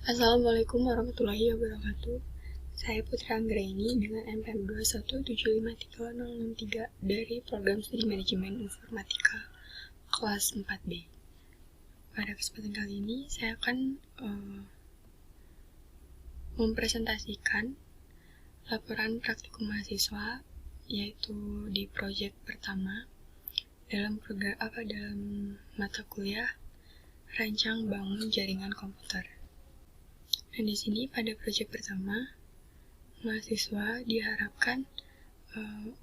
Assalamualaikum warahmatullahi wabarakatuh. Saya Putri Anggraini dengan NPM 217530063 dari Program Studi Manajemen Informatika kelas 4B. Pada kesempatan kali ini saya akan mempresentasikan laporan praktikum mahasiswa, yaitu di proyek pertama dalam mata kuliah Rancang Bangun Jaringan Komputer. Dan di sini pada proyek pertama, mahasiswa diharapkan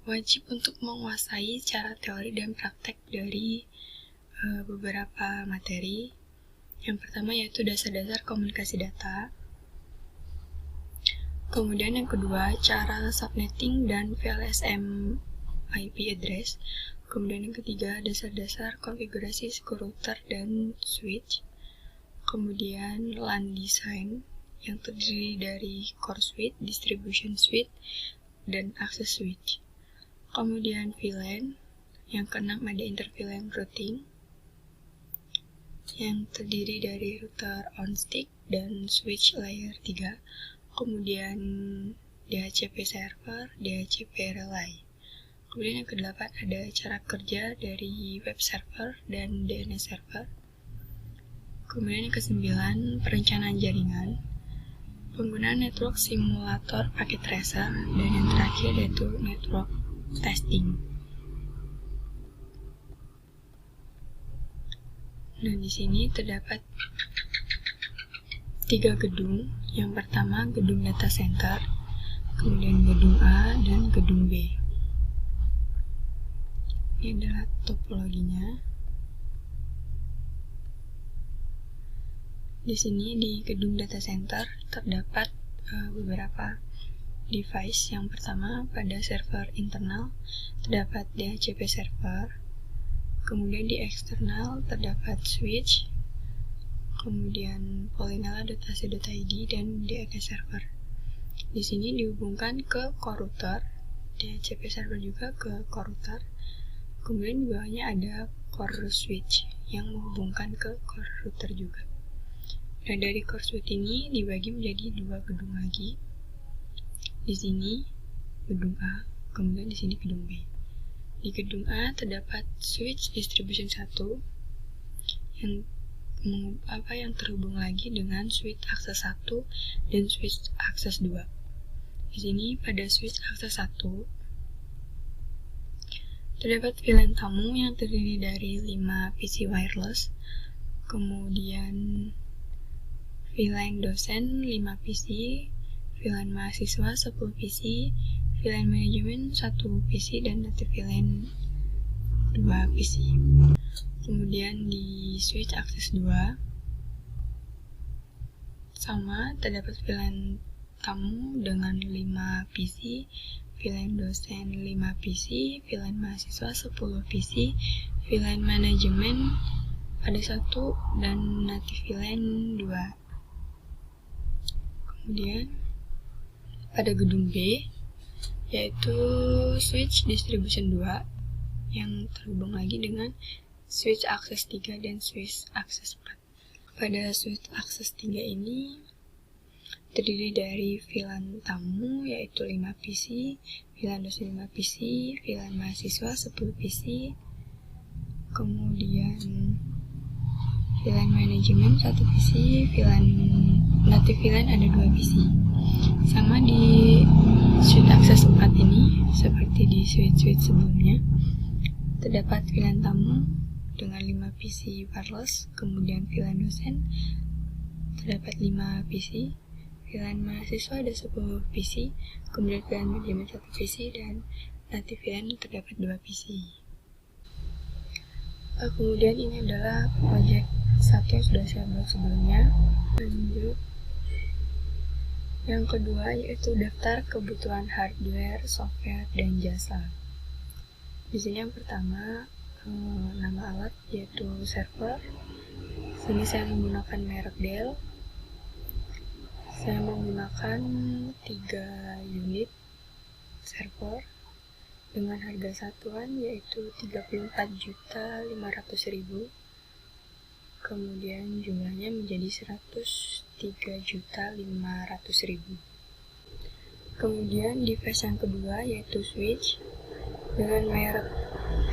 wajib untuk menguasai secara teori dan praktek dari beberapa materi. Yang pertama yaitu dasar-dasar komunikasi data. Kemudian yang kedua, cara subnetting dan VLSM IP address. Kemudian yang ketiga, dasar-dasar konfigurasi router dan switch. Kemudian LAN design yang terdiri dari core switch, distribution switch, dan access switch. Kemudian VLAN, yang keenam ada inter-VLAN routing, yang terdiri dari router on stick dan switch layer 3. Kemudian DHCP server, DHCP relay. Kemudian yang kedelapan ada cara kerja dari web server dan DNS server. Kemudian yang kesembilan, perencanaan jaringan, penggunaan network simulator paket tracer, dan yang terakhir yaitu network testing. Nah, di sini terdapat 3 gedung. Yang pertama gedung data center, kemudian gedung A dan gedung B. Ini adalah topologinya. Di sini di gedung data center terdapat beberapa device. Yang pertama pada server internal terdapat DHCP server, kemudian di eksternal terdapat switch, kemudian polinela.ac.id dan DNS server. Di sini dihubungkan ke core router, DHCP server juga ke core router. Kemudian di bawahnya ada core switch yang menghubungkan ke core router juga. Nah, dari core switch ini dibagi menjadi 2 gedung lagi. Di sini gedung A, kemudian di sini gedung B. Di gedung A terdapat switch distribution 1 yang terhubung lagi dengan switch akses 1 dan switch akses 2. Di sini pada switch akses 1 terdapat VLAN tamu yang terdiri dari 5 PC wireless, kemudian VLAN dosen 5 PC, VLAN mahasiswa 10 PC, VLAN manajemen 1 PC, dan native VLAN 2 PC. Kemudian di switch akses 2 sama, terdapat VLAN tamu dengan 5 PC, VLAN dosen 5 PC, VLAN mahasiswa 10 PC, VLAN manajemen ada 1 dan native VLAN 2. Kemudian pada gedung B yaitu switch distribution 2 yang terhubung lagi dengan switch akses 3 dan switch akses 4. Pada switch akses 3 ini terdiri dari VLAN tamu yaitu 5 PC, VLAN dosen 5 PC, VLAN mahasiswa 10 PC, kemudian VLAN manajemen 1 PC, native VLAN ada 2 PC. Sama di switch akses 4 ini, seperti di switch sebelumnya, terdapat VLAN tamu dengan 5 PC wireless, kemudian VLAN dosen terdapat 5 PC, VLAN mahasiswa ada 10 PC, kemudian VLAN manajemen 1 PC, dan native VLAN terdapat 2 PC. Kemudian ini adalah proyek 1 yang sudah saya buat sebelumnya. Lanjut. Yang kedua yaitu daftar kebutuhan hardware, software, dan jasa. Di sini yang pertama nama alat yaitu server. Sini saya menggunakan merek Dell. Saya menggunakan 3 unit server dengan harga satuan yaitu 34.500.000. Kemudian jumlahnya menjadi 100 3.500.000. Kemudian device yang kedua yaitu switch dengan merek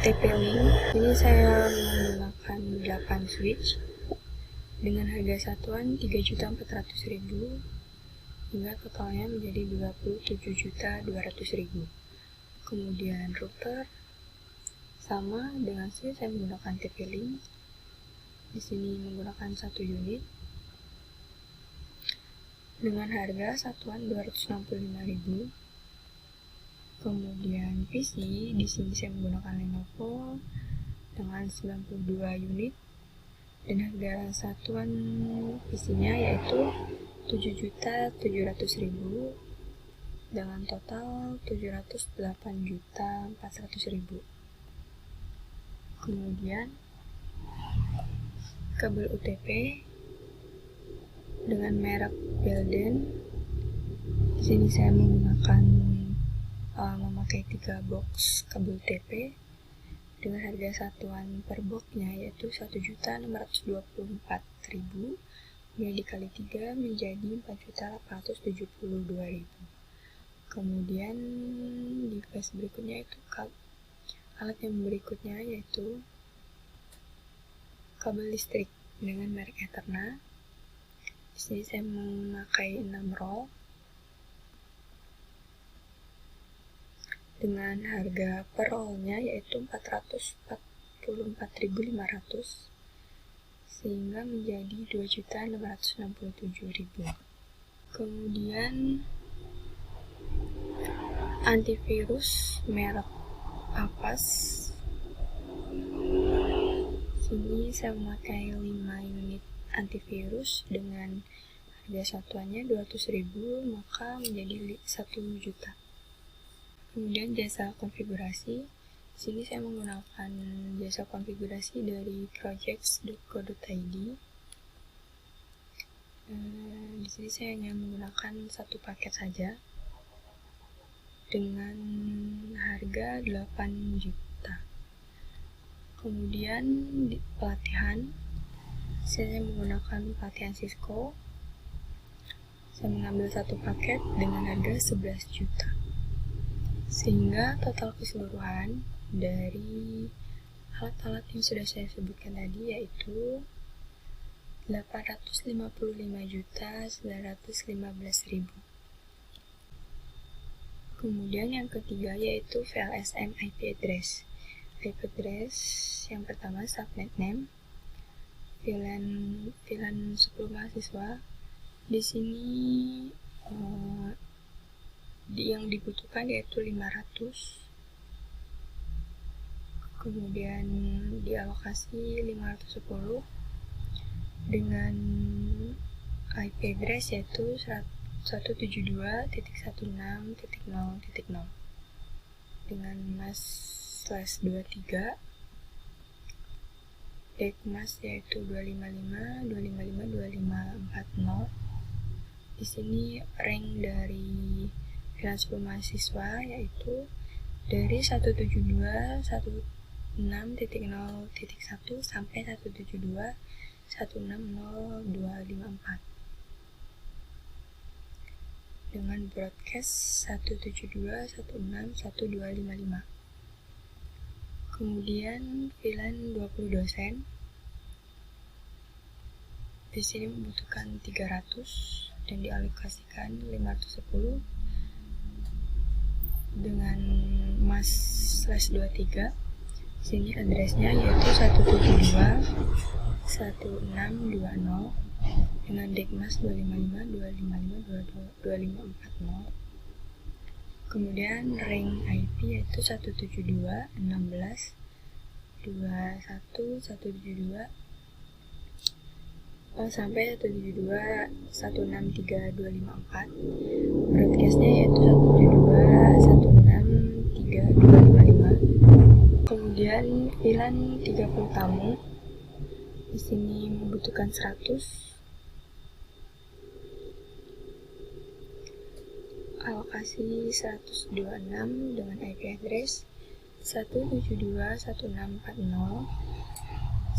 TP-Link. Ini saya menggunakan 8 switch dengan harga satuan 3.400.000 hingga totalnya menjadi 27.200.000. Kemudian router sama dengan switch, saya menggunakan TP-Link. Di sini menggunakan 1 unit dengan harga satuan 265.000. Kemudian PC, di sini saya menggunakan Lenovo dengan 92 unit dan harga satuan PC-nya yaitu 7.700.000 dengan total 708.400.000. Kemudian kabel UTP dengan merek Belden. Di sini saya memakai 3 box kabel UTP dengan harga satuan per boxnya yaitu 1.624.000, kemudian dikali 3 menjadi 4.872.000. Kemudian device berikutnya itu alat yang berikutnya yaitu kabel listrik dengan merek Eterna. Di sini saya memakai 6 roll dengan harga per rollnya yaitu 444.500 sehingga menjadi 2.667.000. Kemudian antivirus merek Avast. Sini saya memakai 5 unit antivirus dengan harga satuannya 200.000, maka menjadi 1 juta. Kemudian jasa konfigurasi. Sini saya menggunakan jasa konfigurasi dari projects.co.id. Di sini saya hanya menggunakan 1 paket saja dengan harga 8 juta. Kemudian di pelatihan, saya menggunakan pelatihan Cisco. Saya mengambil 1 paket dengan harga 11 juta. Sehingga total keseluruhan dari alat-alat yang sudah saya sebutkan tadi yaitu 855.915.000. Kemudian yang ketiga yaitu VLSM IP address. IP address yang pertama subnet name, VLAN 10 mahasiswa. Di sini yang dibutuhkan yaitu 500. Kemudian dialokasi 510 dengan IP address yaitu 172.16.0.0 dengan mas/23, dekmas yaitu 255.255.255.40. Di sini rank dari VLAN 10 mahasiswa yaitu dari 172.168.0.1 sampai 172.160.254 dengan broadcast 172.161.255. Kemudian VLAN 20 dosen. Di sini membutuhkan 300 dan dialokasikan 510 dengan mas/23. Di sini addressnya yaitu 172.1620 dengan dekmas 255.255.255.40. Kemudian ring IP yaitu 172.16.21.172 sampai 172.163.254. Broadcastnya yaitu 172.163.255. Kemudian VLAN 30 tamu. Di sini membutuhkan 100. Alokasi 126 dengan IP address 172.16.40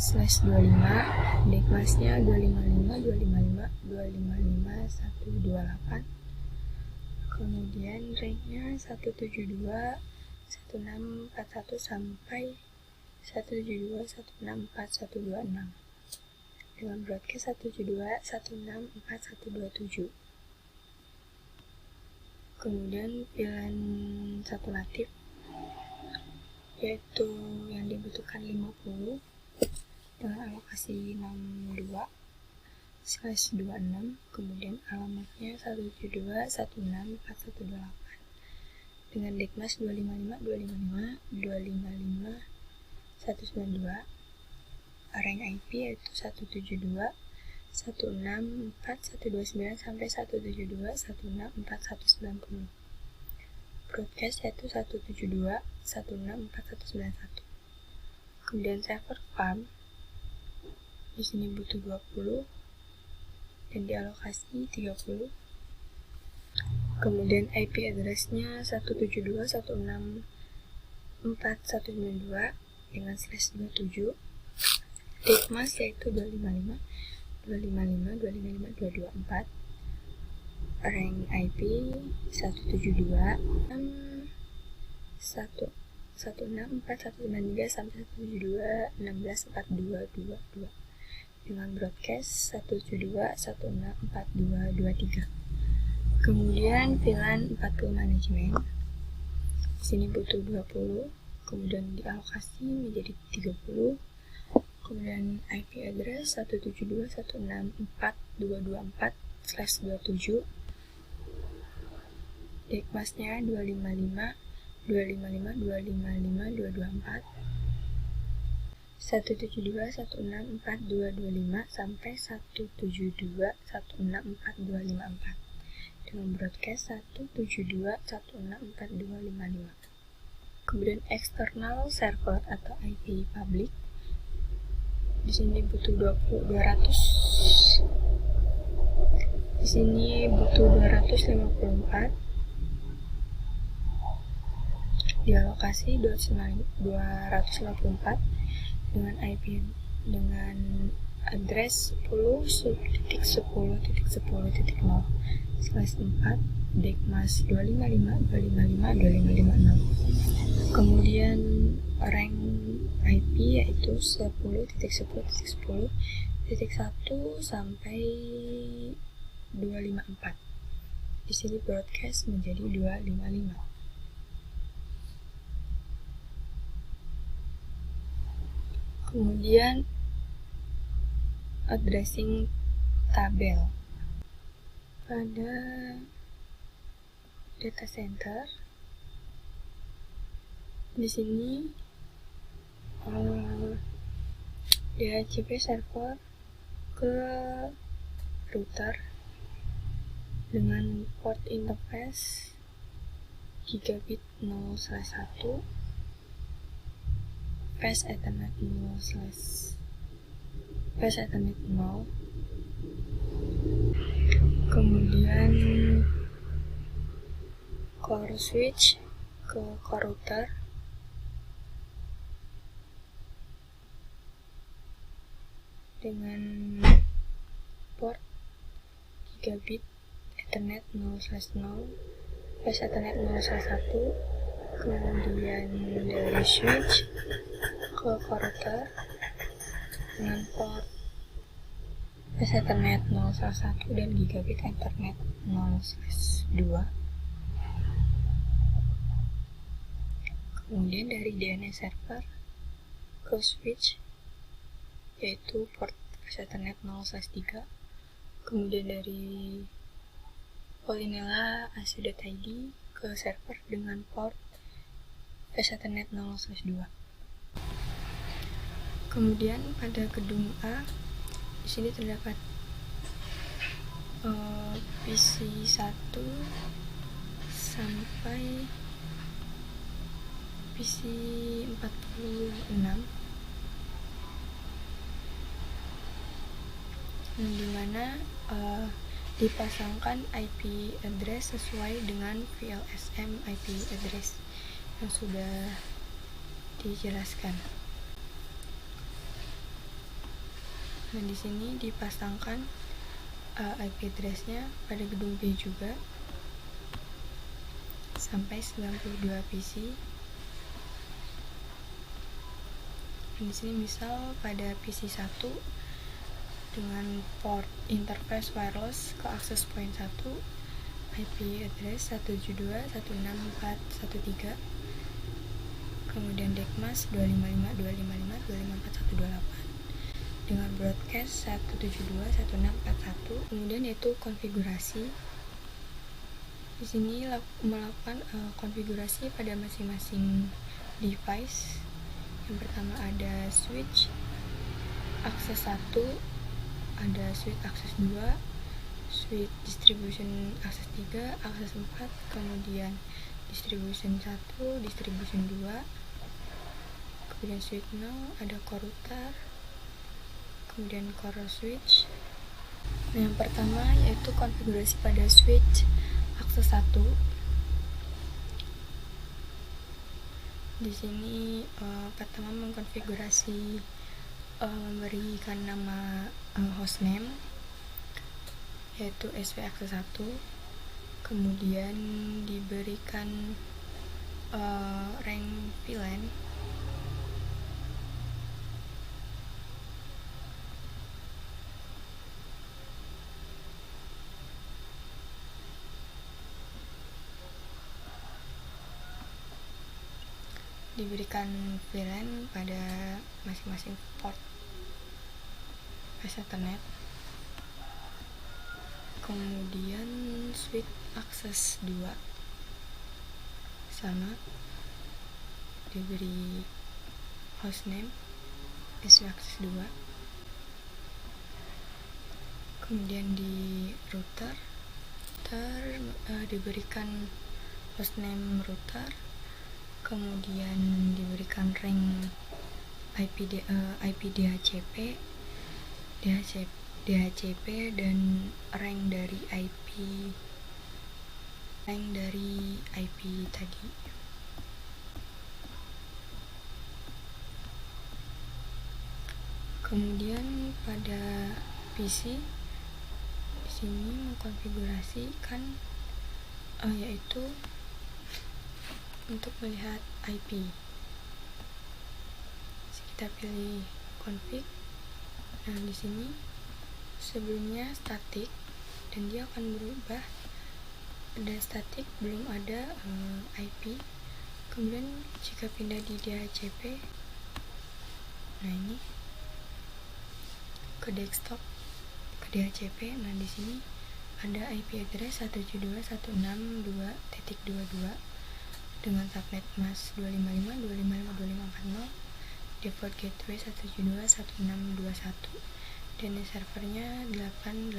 /25, dekmasnya 255.128, kemudian ranknya 172.1641 sampai 172.164126 dengan broadcast 172.164127. Kemudian VLAN satu natif yaitu yang dibutuhkan 50 dengan alokasi 62/26, kemudian alamatnya 172.164128 dengan dekmas 255.255.255.192, rank IP yaitu 172.164.129 sampai 172.164.190, broadcast yaitu 172.164.191. Kemudian server farm di sini butuh 20 dan dialokasi 30. Kemudian IP address-nya 172.168.192 dengan /27. Dekmas yaitu 255.255.254. Rank IP 172.164.193 sampai 172.164222 dengan broadcast 172.164.223. Kemudian VLAN 40 manajemen di sini butuh 20, kemudian dialokasi menjadi 30. Kemudian IP address 172.164.224/27. Dekmasnya 255.255.255.224, 172.164.225 sampai 172.164.254 dengan broadcast 172.164.255. Kemudian external server atau IP public di sini butuh 200. Di sini butuh 254. Dialokasi 254 dengan IP dengan address 10.10.10.0/4, dekmas 255.255.255.6. Kemudian rank IP yaitu 10.10.10.1 sampai 254. Di sini broadcast menjadi 255. Kemudian addressing tabel pada data center. Di sini DHCP server ke router dengan port interface gigabit 0/1, fast Ethernet 0. Kemudian core switch ke core router dengan port gigabit Ethernet 0/0, fast Ethernet 0/1. Kemudian dari switch ke core router dengan port fast Ethernet 0/1 dan gigabit Ethernet 0/2. Kemudian dari DNS server ke switch yaitu port fast Ethernet 0/3. Kemudian dari Polinela AC.ID ke server dengan port fast Ethernet 0/2. Kemudian pada gedung A di sini terdapat PC 1 sampai PC 46, di mana dipasangkan IP address sesuai dengan VLSM IP address yang sudah dijelaskan. Nah, di sini dipasangkan IP address-nya pada gedung B juga sampai 92 PC. Di sini misal pada PC 1 dengan port interface wireless ke access point 1 IP address 172.164.1.3, kemudian DECMAS 255.255.254.128 dengan broadcast 172.168.1, kemudian yaitu konfigurasi. Di sini melakukan konfigurasi pada masing-masing device. Yang pertama ada switch akses 1, ada switch akses 2, switch distribution akses 3, akses 4, kemudian distribution 1, distribution 2, kemudian switch 0, ada core router, kemudian core switch. Nah, yang pertama yaitu konfigurasi pada switch akses 1. Di sini pertama mengkonfigurasi memberikan nama hostname yaitu SV akses 1, kemudian diberikan rank VLAN, pada masing-masing port Ethernet. Kemudian switch akses 2 sama, diberi hostname SV akses 2. Kemudian di router diberikan hostname router, kemudian diberikan rank IP DHCP dan rank dari IP tadi. Kemudian pada PC di sini mengkonfigurasikan yaitu untuk melihat IP. Kita pilih config. Nah, di sini sebelumnya static dan dia akan berubah. Ada static, belum ada IP. Kemudian jika pindah di DHCP, nah ini ke desktop, ke DHCP. Nah, di sini ada IP address 172.162.22 dengan subnet mask 255.255.255.40, default gateway 172.168.161 dan servernya 888.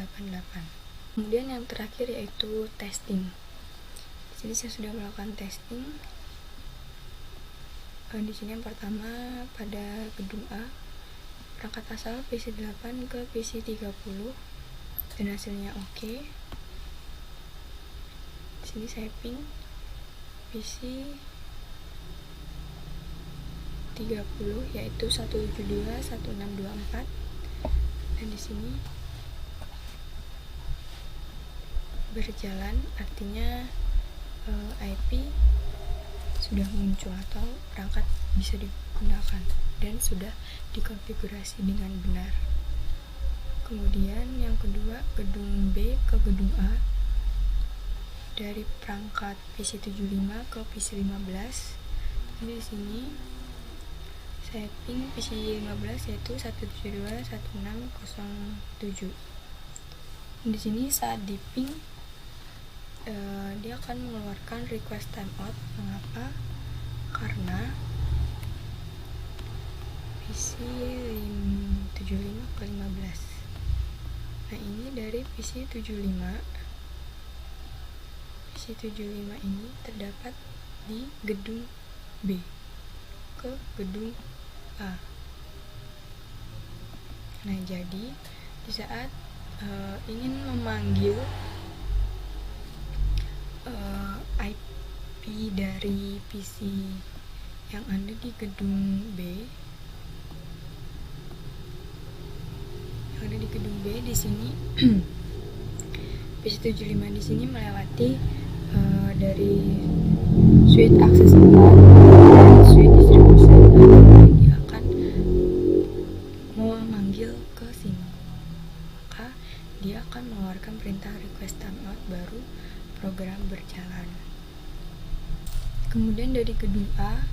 Kemudian yang terakhir yaitu testing. Di sini saya sudah melakukan testing. Di sini yang pertama pada gedung A, perangkat asal PC 8 ke PC 30 dan hasilnya oke. Di sini saya ping PC 30 yaitu 172.1624 dan di sini berjalan, artinya IP sudah muncul atau perangkat bisa digunakan dan sudah dikonfigurasi dengan benar. Kemudian yang kedua, gedung B ke gedung A, dari perangkat PC 75 ke PC 15. Jadi di sini saya ping PC 15 yaitu 172.1607. Di sini saat di ping dia akan mengeluarkan request timeout. Mengapa? Karena PC 75 ke 15. Nah, ini dari PC 75. PC 75 ini terdapat di gedung B ke gedung A. Nah, jadi di saat ingin memanggil IP dari PC yang ada di gedung B, Kemudian di gedung B di sini PC75 di sini melewati dari switch access control dan switch distribution. Dia akan memanggil ke sini, maka dia akan mengeluarkan perintah request timeout, baru program berjalan. Kemudian dari gedung A,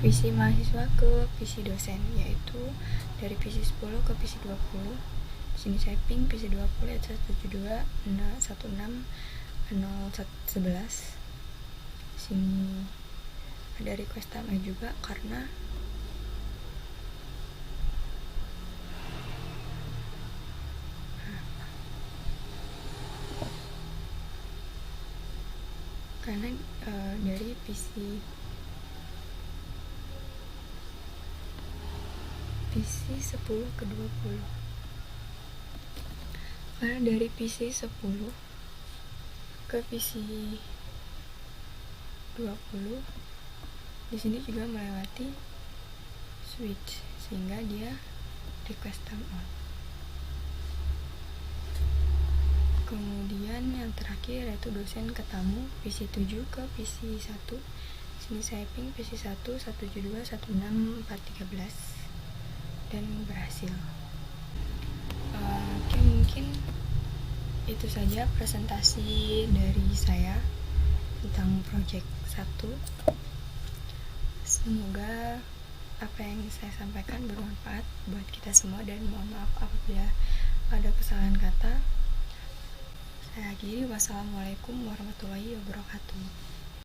PC mahasiswa ke PC dosen, yaitu dari PC 10 ke PC 20. Di sini saya ping PC 20 172.16.011. Sini ada request timeout juga karena dari PC 10 ke 20. Karena dari PC 10 ke PC 20 di sini juga melewati switch, sehingga dia request timeout. Kemudian yang terakhir yaitu dosen ke tamu, PC 7 ke PC 1. Sini saya ping PC 1 172.16.413 dan berhasil. Oke, mungkin itu saja presentasi dari saya tentang project 1. Semoga apa yang saya sampaikan bermanfaat buat kita semua, dan mohon maaf apabila ada kesalahan kata. Saya akhiri, wassalamualaikum warahmatullahi wabarakatuh.